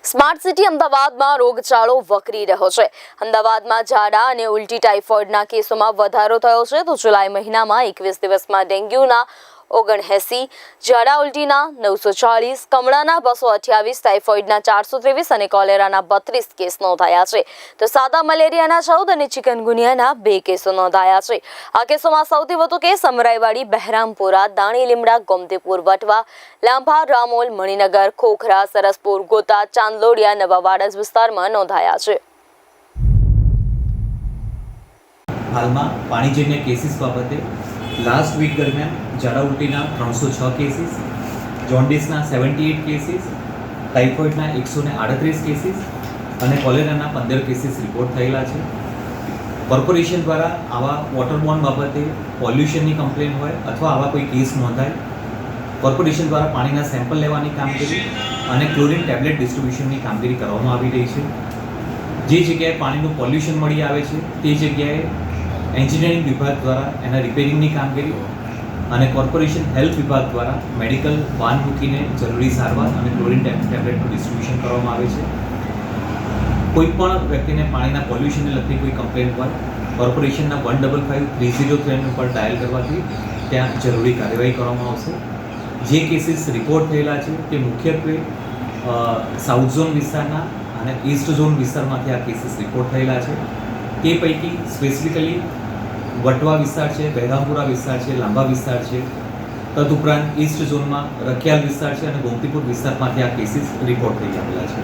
Smart city અમદાવાદમાં રોગચાળો વકરી રહ્યો છે। અમદાવાદમાં ઝાડા અને ઉલટી ટાઇફોઇડના કેસોમાં વધારો થયો છે તો જુલાઈ મહિનામાં 21 દિવસમાં ડેન્ગ્યુના 79, ઝાડા ઉલટીના 940, કમળાના 228, ટાઇફોઇડના 423 અને કોલેરાના 32 કેસ નોંધાયા છે તો સાદા મલેરિયાના 14 અને ચિકનગુનિયાના 2 કેસો નોંધાયા છે। આ કેસોમાં સૌથી વધુ કેસ અમરાઈવાડી, બહેરામપુરા, દાણીલીમડા, ગોમતીપુર, વટવા, લાંભા, રામોલ, મણિનગર, ખોખરા, સરસપુર, ગોતા, ચાંદલોડિયા, નવા વાડજ વિસ્તારમાં નોંધાયા છે। હાલમાં પાણીજન્ય કેસીસ બાબતે લાસ્ટ વીક દરમિયાન ઝાડા ઉલટીના 306 કેસીસ, જોન્ડિસના 78 કેસીસ, ટાઇફોઇડના 138 કેસીસ અને કોલેરાના 15 કેસીસ રિપોર્ટ થયેલા છે। કોર્પોરેશન દ્વારા આવા વોટરબોર્ન બાબતે પોલ્યુશનની કમ્પ્લેન હોય અથવા આવા કોઈ કેસ નોંધાય, કોર્પોરેશન દ્વારા પાણીના સેમ્પલ લેવાની કામગીરી અને ક્લોરીન ટેબ્લેટ ડિસ્ટ્રીબ્યુશનની કામગીરી કરવામાં આવી રહી છે। જે જગ્યાએ પાણીનું પોલ્યુશન મળી આવે છે તે જગ્યાએ એન્જિનિયરિંગ વિભાગ દ્વારા એના રિપેરિંગની કામગીરી અને કોર્પોરેશન હેલ્થ વિભાગ દ્વારા મેડિકલ વાન મૂકીને જરૂરી સારવાર અને ક્લોરીન ટેબ્લેટનું ડિસ્ટ્રીબ્યુશન કરવામાં આવે છે। કોઈ પણ વ્યક્તિને પાણીના પોલ્યુશનને લગતી કોઈ કમ્પ્લેન હોય કોર્પોરેશનના 155-303 પર ડાયલ કરવાથી ત્યાં જરૂરી કાર્યવાહી કરવામાં આવશે। જે કેસીસ રિપોર્ટ થયેલા છે તે મુખ્યત્વે સાઉથ ઝોન વિસ્તારના અને ઈસ્ટ ઝોન વિસ્તારમાંથી આ કેસીસ રિપોર્ટ થયેલા છે। તે પૈકી સ્પેસિફિકલી વટવા વિસ્તાર છે, બહેરામપુરા વિસ્તાર છે, લાંબા વિસ્તાર છે, તદુપરાંત ઈસ્ટ ઝોનમાં રખિયાલ વિસ્તાર છે અને ગોમતીપુર વિસ્તારમાંથી આ કેસીસ રિપોર્ટ થઈ આવેલા છે।